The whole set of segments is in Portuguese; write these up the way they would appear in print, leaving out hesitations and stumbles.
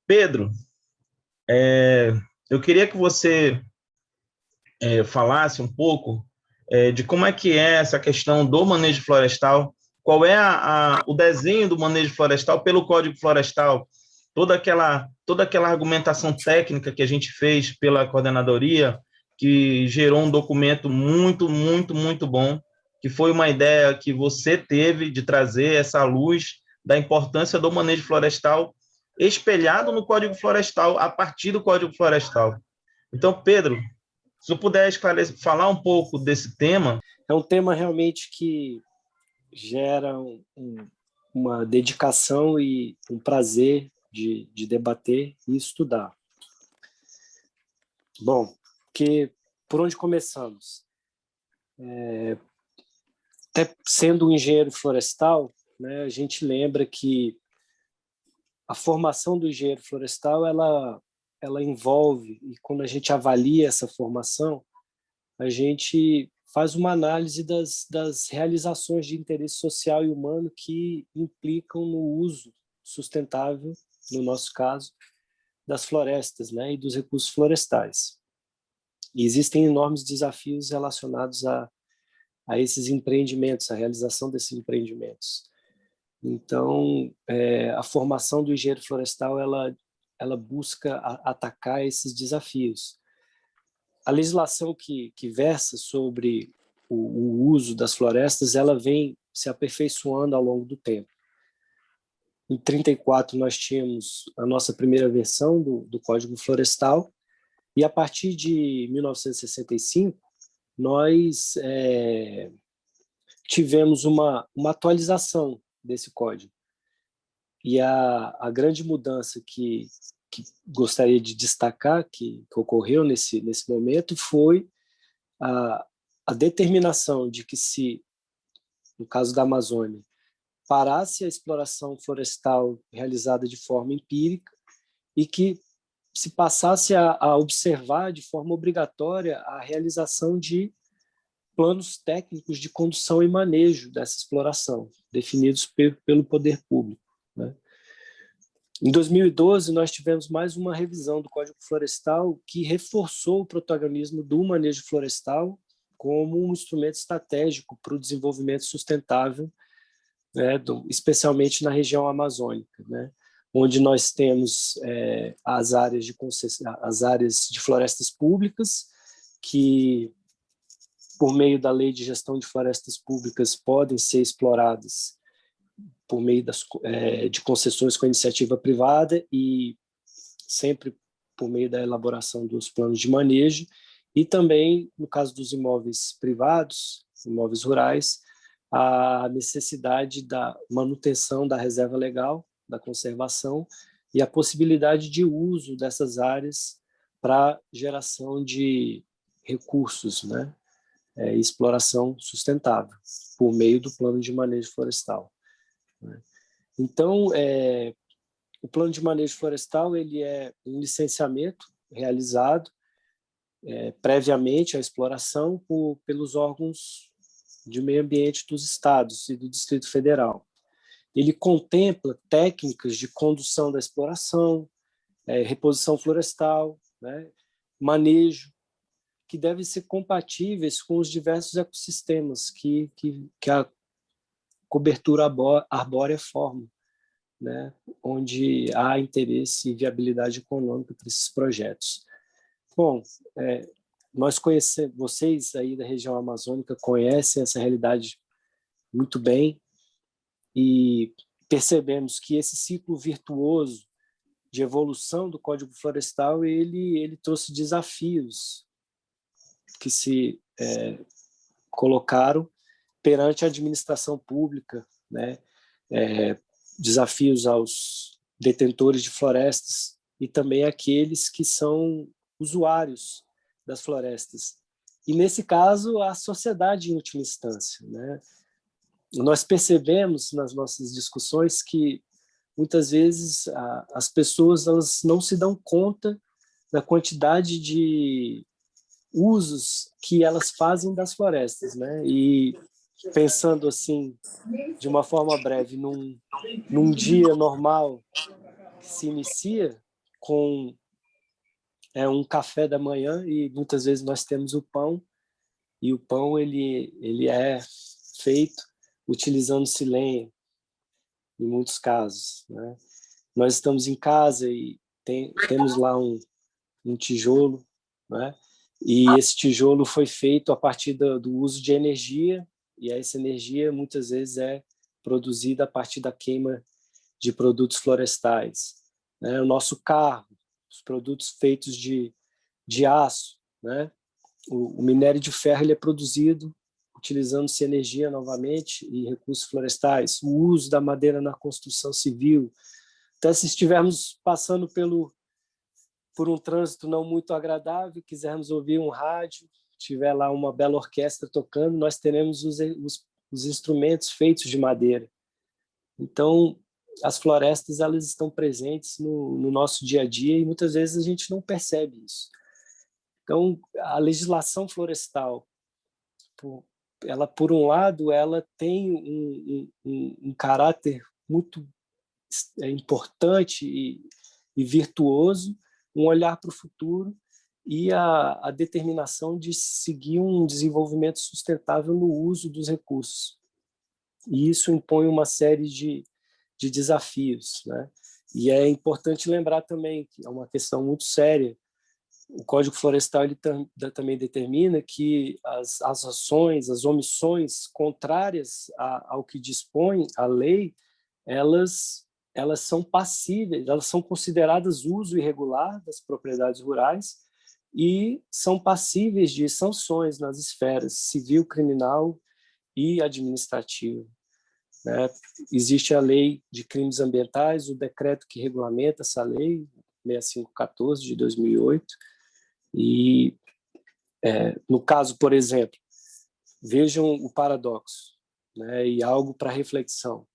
Pedro, eu queria que você falasse um pouco de como é que é essa questão do manejo florestal, qual é o desenho do manejo florestal pelo Código Florestal, toda aquela argumentação técnica que a gente fez pela coordenadoria, que gerou um documento muito, muito, muito bom, que foi uma ideia que você teve de trazer essa luz da importância do manejo florestal espelhado no Código Florestal, a partir do Código Florestal. Então, Pedro, se eu puder falar um pouco desse tema. É um tema realmente que gera uma dedicação e um prazer de debater e estudar. Bom, por onde começamos? Até sendo um engenheiro florestal, né, a gente lembra que a formação do engenheiro florestal ela envolve, e quando a gente avalia essa formação, a gente faz uma análise das realizações de interesse social e humano que implicam no uso sustentável, no nosso caso, das florestas, né, e dos recursos florestais. E existem enormes desafios relacionados a esses empreendimentos, a realização desses empreendimentos. Então, a formação do engenheiro florestal ela busca atacar esses desafios. A legislação que versa sobre o uso das florestas, ela vem se aperfeiçoando ao longo do tempo. Em 1934, nós tínhamos a nossa primeira versão do Código Florestal, e a partir de 1965, nós tivemos uma atualização desse código. E a grande mudança que gostaria de destacar, que ocorreu nesse momento, foi a determinação de que, se, no caso da Amazônia, parasse a exploração florestal realizada de forma empírica e que se passasse a observar de forma obrigatória a realização de planos técnicos de condução e manejo dessa exploração, definidos pelo poder público, né? Em 2012, nós tivemos mais uma revisão do Código Florestal que reforçou o protagonismo do manejo florestal como um instrumento estratégico para o desenvolvimento sustentável, né, especialmente na região amazônica, né, onde nós temos as áreas de florestas públicas, que, por meio da Lei de Gestão de Florestas Públicas, podem ser exploradas por meio de concessões com iniciativa privada e sempre por meio da elaboração dos planos de manejo, e também, no caso dos imóveis privados, imóveis rurais, a necessidade da manutenção da reserva legal, da conservação e a possibilidade de uso dessas áreas para geração de recursos, né, e exploração sustentável, por meio do plano de manejo florestal. Então, o plano de manejo florestal ele é um licenciamento realizado previamente à exploração pelos órgãos de meio ambiente dos estados e do Distrito Federal. Ele contempla técnicas de condução da exploração, reposição florestal, né, manejo, que devem ser compatíveis com os diversos ecossistemas que a cobertura arbórea forma, né, onde há interesse e viabilidade econômica para esses projetos. Bom, nós conhecemos, vocês aí da região amazônica conhecem essa realidade muito bem e percebemos que esse ciclo virtuoso de evolução do Código Florestal ele trouxe desafios que se colocaram perante a administração pública, né, desafios aos detentores de florestas e também àqueles que são usuários das florestas. E, nesse caso, a sociedade em última instância, né? Nós percebemos nas nossas discussões que, muitas vezes, as pessoas elas não se dão conta da quantidade de usos que elas fazem das florestas, né? E, pensando assim, de uma forma breve, num dia normal que se inicia, com um café da manhã, e muitas vezes nós temos o pão, e o pão ele é feito utilizando-se lenha, em muitos casos, né? Nós estamos em casa e temos lá um tijolo, né? E esse tijolo foi feito a partir do uso de energia, e essa energia muitas vezes é produzida a partir da queima de produtos florestais, né? O nosso carro, os produtos feitos de aço, né? O minério de ferro ele é produzido utilizando-se energia novamente e recursos florestais, o uso da madeira na construção civil. Então, se estivermos passando por um trânsito não muito agradável, quisermos ouvir um rádio, tiver lá uma bela orquestra tocando, nós teremos os instrumentos feitos de madeira. Então, as florestas elas estão presentes no nosso dia a dia e muitas vezes a gente não percebe isso. Então, a legislação florestal, ela por um lado, ela tem um caráter muito importante e virtuoso, um olhar para o futuro e a determinação de seguir um desenvolvimento sustentável no uso dos recursos. E isso impõe uma série de desafios, né? E é importante lembrar também que é uma questão muito séria. O Código Florestal ele também determina que as ações, as omissões contrárias ao que dispõe a lei, elas são passíveis, elas são consideradas uso irregular das propriedades rurais e são passíveis de sanções nas esferas civil, criminal e administrativa, né? Existe a Lei de Crimes Ambientais, o decreto que regulamenta essa lei, 6514 de 2008, e no caso, por exemplo, vejam o paradoxo, né? E algo para reflexão.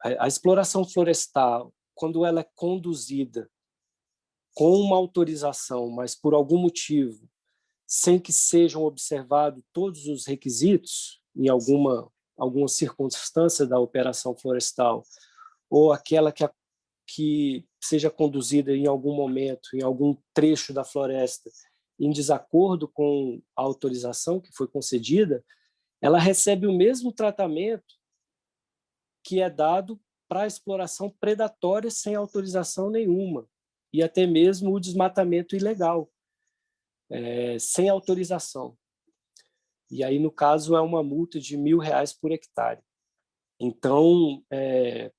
A exploração florestal, quando ela é conduzida com uma autorização, mas por algum motivo, sem que sejam observados todos os requisitos, em alguma circunstância da operação florestal, ou aquela que seja conduzida em algum momento, em algum trecho da floresta, em desacordo com a autorização que foi concedida, ela recebe o mesmo tratamento que é dado para a exploração predatória sem autorização nenhuma, e até mesmo o desmatamento ilegal, sem autorização. E aí, no caso, é uma multa de R$ 1.000 por hectare. Então, é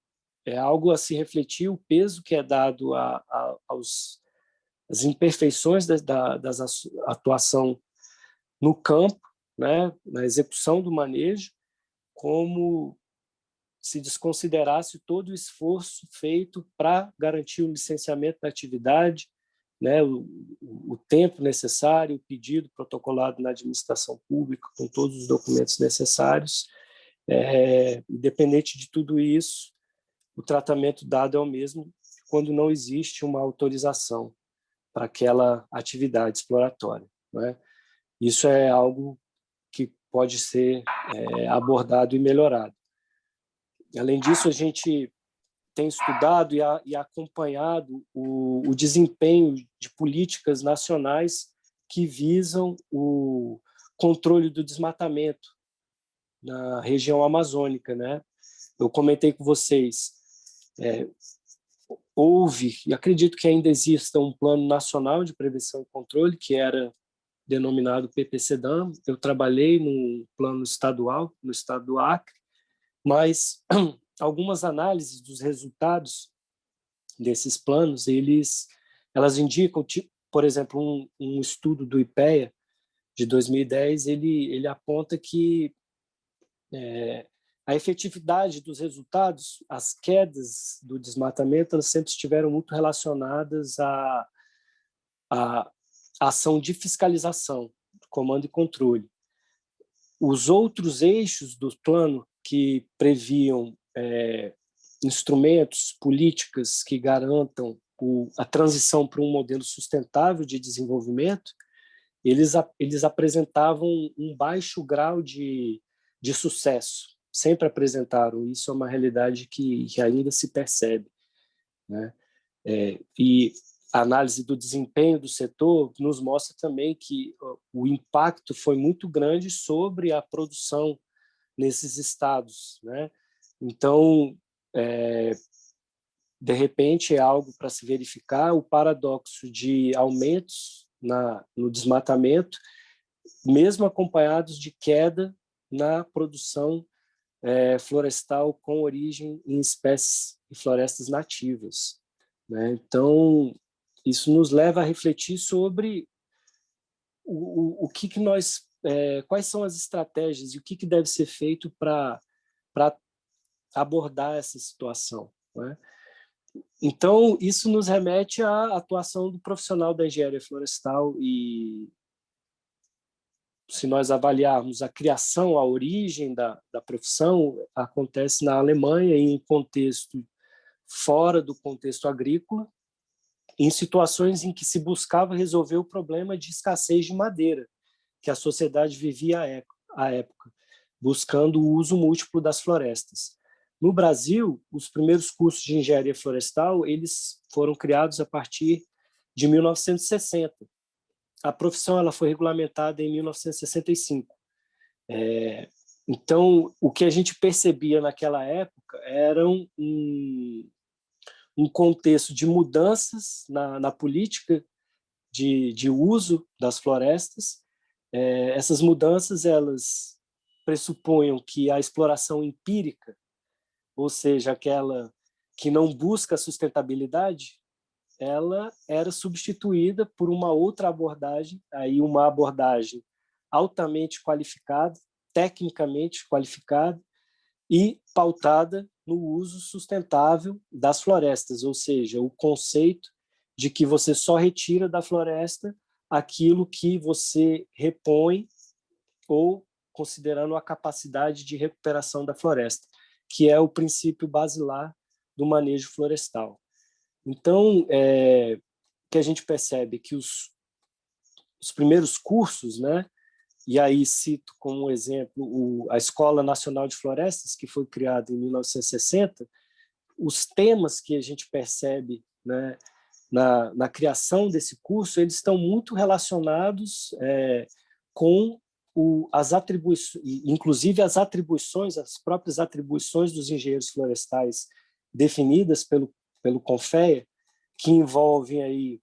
algo a se refletir, o peso que é dado às imperfeições da atuação no campo, né, na execução do manejo, como se desconsiderasse todo o esforço feito para garantir o licenciamento da atividade, né, o tempo necessário, o pedido protocolado na administração pública, com todos os documentos necessários. Independente de tudo isso, o tratamento dado é o mesmo quando não existe uma autorização para aquela atividade exploratória, né? Isso é algo que pode ser abordado e melhorado. Além disso, a gente tem estudado e acompanhado o desempenho de políticas nacionais que visam o controle do desmatamento na região amazônica, né? Eu comentei com vocês, houve, e acredito que ainda exista, um Plano Nacional de Prevenção e Controle, que era denominado PPCDAM. Eu trabalhei no plano estadual, no estado do Acre, mas algumas análises dos resultados desses planos, elas indicam, por exemplo, um estudo do IPEA de 2010, ele aponta que a efetividade dos resultados, as quedas do desmatamento, elas sempre estiveram muito relacionadas à ação de fiscalização, comando e controle. Os outros eixos do plano que previam instrumentos, políticas que garantam a transição para um modelo sustentável de desenvolvimento, eles apresentavam um baixo grau de sucesso, sempre apresentaram. Isso é uma realidade que ainda se percebe, né? E a análise do desempenho do setor nos mostra também que o impacto foi muito grande sobre a produção nesses estados, né? Então, de repente, é algo para se verificar o paradoxo de aumentos no desmatamento, mesmo acompanhados de queda na produção florestal com origem em espécies e florestas nativas, né? Então, isso nos leva a refletir sobre o que nós, quais são as estratégias e o que deve ser feito para abordar essa situação, né? Então, isso nos remete à atuação do profissional da engenharia florestal e, se nós avaliarmos a criação, a origem da profissão, acontece na Alemanha em contexto fora do contexto agrícola, em situações em que se buscava resolver o problema de escassez de madeira que a sociedade vivia à época, buscando o uso múltiplo das florestas. No Brasil, os primeiros cursos de engenharia florestal eles foram criados a partir de 1960. A profissão ela foi regulamentada em 1965. Então, o que a gente percebia naquela época era um contexto de mudanças na política de uso das florestas. Essas mudanças elas pressupunham que a exploração empírica, ou seja, aquela que não busca a sustentabilidade, ela era substituída por uma outra abordagem, aí uma abordagem altamente qualificada, tecnicamente qualificada e pautada no uso sustentável das florestas, ou seja, o conceito de que você só retira da floresta aquilo que você repõe ou considerando a capacidade de recuperação da floresta, que é o princípio basilar do manejo florestal. Então, que a gente percebe que os primeiros cursos, né, e aí cito como exemplo a Escola Nacional de Florestas, que foi criada em 1960, os temas que a gente percebe, né, na criação desse curso, eles estão muito relacionados com as atribuições, inclusive as próprias atribuições dos engenheiros florestais definidas pelo CONFEA, que envolvem aí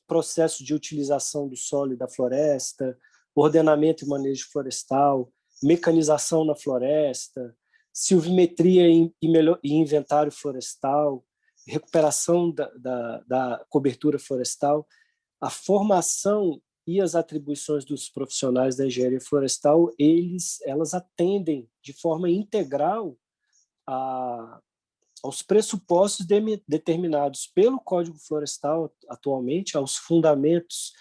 processo de utilização do solo e da floresta, ordenamento e manejo florestal, mecanização na floresta, silvimetria e inventário florestal, recuperação da cobertura florestal. A formação e as atribuições dos profissionais da engenharia florestal, elas atendem de forma integral aos pressupostos determinados pelo Código Florestal atualmente, aos fundamentos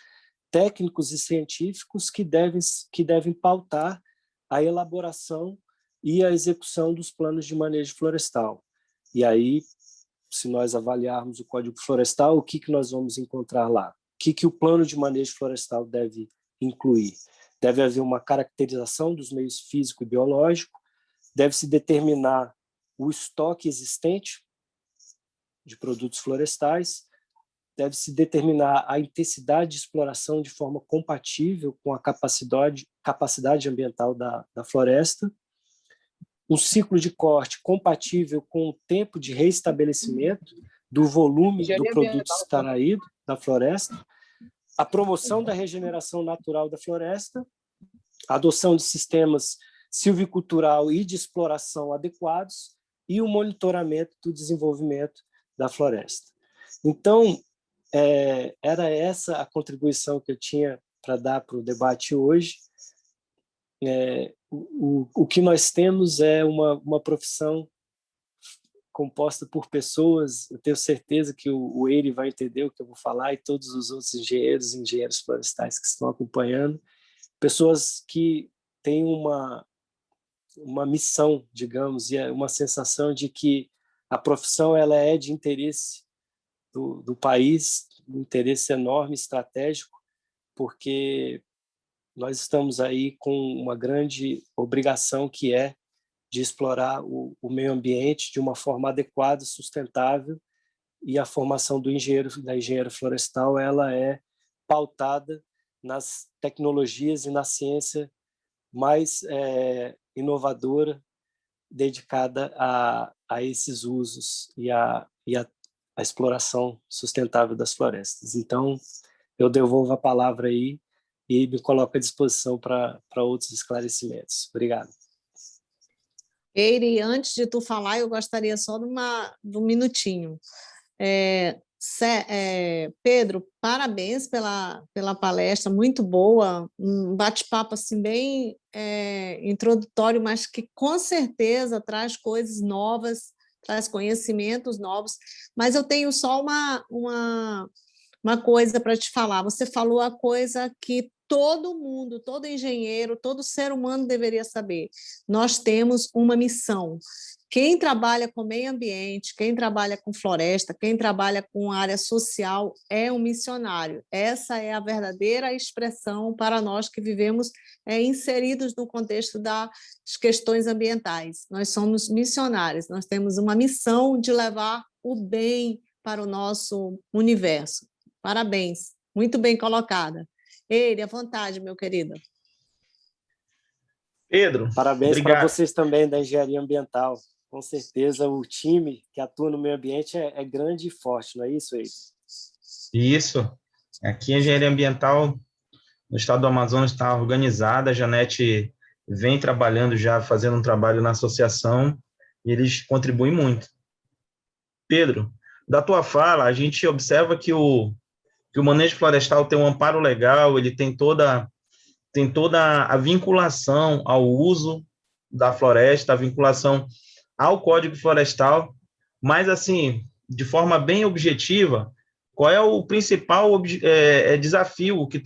técnicos e científicos que devem pautar a elaboração e a execução dos planos de manejo florestal. E aí, se nós avaliarmos o Código Florestal, o que nós vamos encontrar lá? O que o plano de manejo florestal deve incluir? Deve haver uma caracterização dos meios físico e biológico, deve-se determinar o estoque existente de produtos florestais, deve-se determinar a intensidade de exploração de forma compatível com a capacidade ambiental da floresta, um ciclo de corte compatível com o tempo de reestabelecimento do volume do produto extraído da floresta, a promoção da regeneração natural da floresta, a adoção de sistemas silvicultural e de exploração adequados e o monitoramento do desenvolvimento da floresta. Então, era essa a contribuição que eu tinha para dar para o debate hoje. O que nós temos é uma profissão composta por pessoas, eu tenho certeza que o Eire vai entender o que eu vou falar e todos os outros engenheiros e engenheiros florestais que estão acompanhando, pessoas que têm uma missão, digamos, e uma sensação de que a profissão ela é de interesse do país, um interesse enorme, estratégico, porque nós estamos aí com uma grande obrigação que é de explorar o meio ambiente de uma forma adequada, sustentável e a formação da engenheiro florestal ela é pautada nas tecnologias e na ciência mais inovadora, dedicada a esses usos e a exploração sustentável das florestas. Então, eu devolvo a palavra aí e me coloco à disposição para outros esclarecimentos. Obrigado. Eire, antes de tu falar, eu gostaria só de um minutinho. Pedro, parabéns pela palestra, muito boa, um bate-papo assim, bem introdutório, mas que com certeza traz coisas novas, traz conhecimentos novos, mas eu tenho só uma coisa para te falar. Você falou a coisa que todo mundo, todo engenheiro, todo ser humano deveria saber. Nós temos uma missão. Quem trabalha com meio ambiente, quem trabalha com floresta, quem trabalha com área social é um missionário. Essa é a verdadeira expressão para nós que vivemos inseridos no contexto das questões ambientais. Nós somos missionários, nós temos uma missão de levar o bem para o nosso universo. Parabéns, muito bem colocada. Eire, à vontade, meu querido. Pedro, parabéns para vocês também da engenharia ambiental. Com certeza o time que atua no meio ambiente é grande e forte, não é isso, Eire? Isso. Aqui a engenharia ambiental no estado do Amazonas está organizada, a Janete vem trabalhando já, fazendo um trabalho na associação, e eles contribuem muito. Pedro, da tua fala, a gente observa que o manejo florestal tem um amparo legal, ele tem toda a vinculação ao uso da floresta, a vinculação ao Código Florestal, mas, assim, de forma bem objetiva, qual é o principal desafio que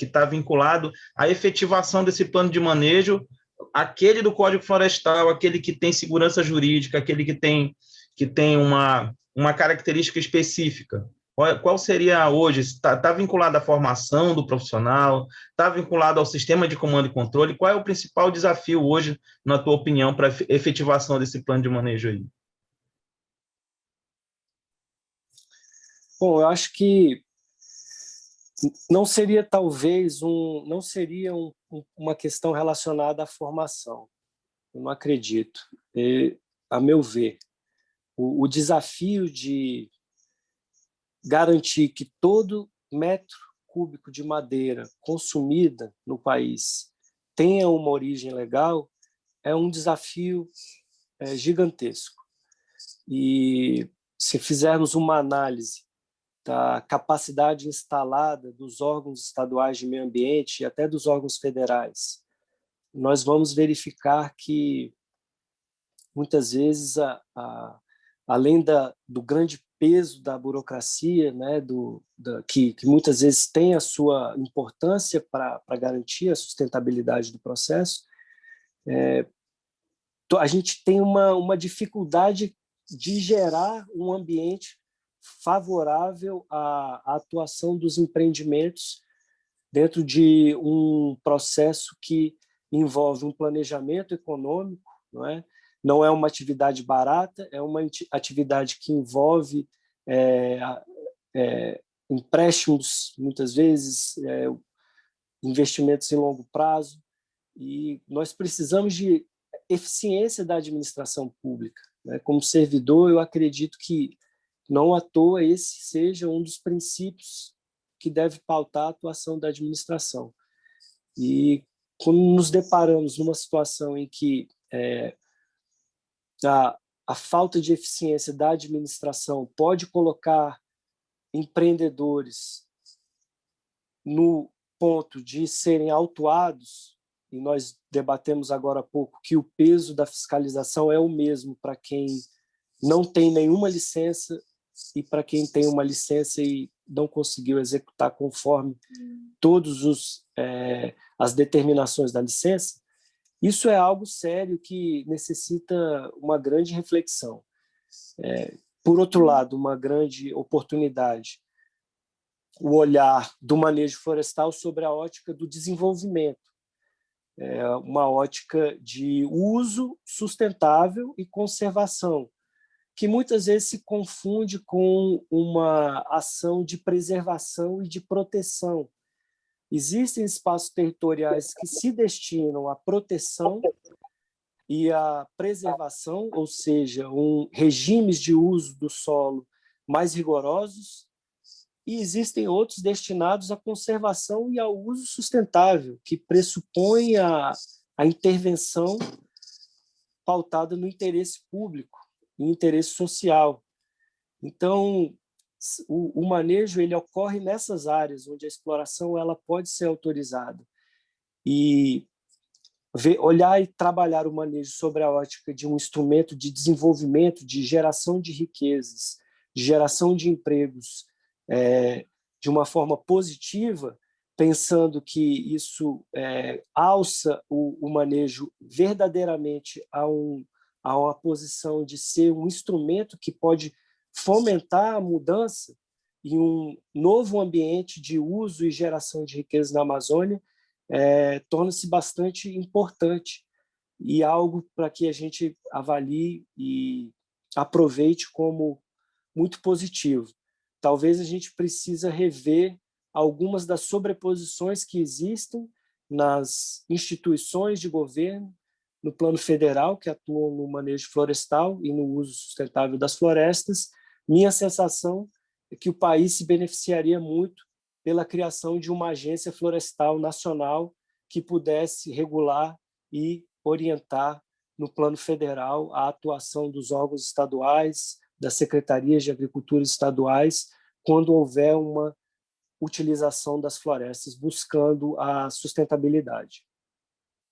está vinculado à efetivação desse plano de manejo, aquele do Código Florestal, aquele que tem segurança jurídica, aquele que tem uma característica específica? Qual seria hoje? Está vinculado à formação do profissional? Está vinculado ao sistema de comando e controle? Qual é o principal desafio hoje, na tua opinião, para a efetivação desse plano de manejo aí? Bom, eu acho que não seria uma questão relacionada à formação. Eu não acredito. A meu ver, o desafio de garantir que todo metro cúbico de madeira consumida no país tenha uma origem legal é um desafio gigantesco. E se fizermos uma análise da capacidade instalada dos órgãos estaduais de meio ambiente e até dos órgãos federais, nós vamos verificar que, muitas vezes, além do grande peso da burocracia, né, que muitas vezes tem a sua importância para garantir a sustentabilidade do processo, a gente tem uma dificuldade de gerar um ambiente favorável à atuação dos empreendimentos dentro de um processo que envolve um planejamento econômico, não é? Não é uma atividade barata, é uma atividade que envolve empréstimos, muitas vezes, investimentos em longo prazo, e nós precisamos de eficiência da administração pública, né? Como servidor, eu acredito que, não à toa, esse seja um dos princípios que deve pautar a atuação da administração. E quando nos deparamos numa situação em que a falta de eficiência da administração pode colocar empreendedores no ponto de serem autuados, e nós debatemos agora há pouco que o peso da fiscalização é o mesmo para quem não tem nenhuma licença e para quem tem uma licença e não conseguiu executar conforme todas as determinações da licença. Isso é algo sério que necessita uma grande reflexão. Por outro lado, uma grande oportunidade, o olhar do manejo florestal sobre a ótica do desenvolvimento, uma ótica de uso sustentável e conservação. que muitas vezes se confunde com uma ação de preservação e de proteção. Existem espaços territoriais que se destinam à proteção e à preservação, ou seja, regimes de uso do solo mais rigorosos, e existem outros destinados à conservação e ao uso sustentável, que pressupõe a intervenção pautada no interesse público e interesse social. Então, o manejo ele ocorre nessas áreas onde a exploração ela pode ser autorizada. E olhar e trabalhar o manejo sobre a ótica de um instrumento de desenvolvimento, de geração de riquezas, de geração de empregos, de uma forma positiva, pensando que isso alça o manejo verdadeiramente a uma posição de ser um instrumento que pode fomentar a mudança em um novo ambiente de uso e geração de riqueza na Amazônia, torna-se bastante importante e algo para que a gente avalie e aproveite como muito positivo. Talvez a gente precisa rever algumas das sobreposições que existem nas instituições de governo, no plano federal, que atuam no manejo florestal e no uso sustentável das florestas. Minha sensação é que o país se beneficiaria muito pela criação de uma agência florestal nacional que pudesse regular e orientar no plano federal a atuação dos órgãos estaduais, das secretarias de agricultura estaduais, quando houver uma utilização das florestas buscando a sustentabilidade.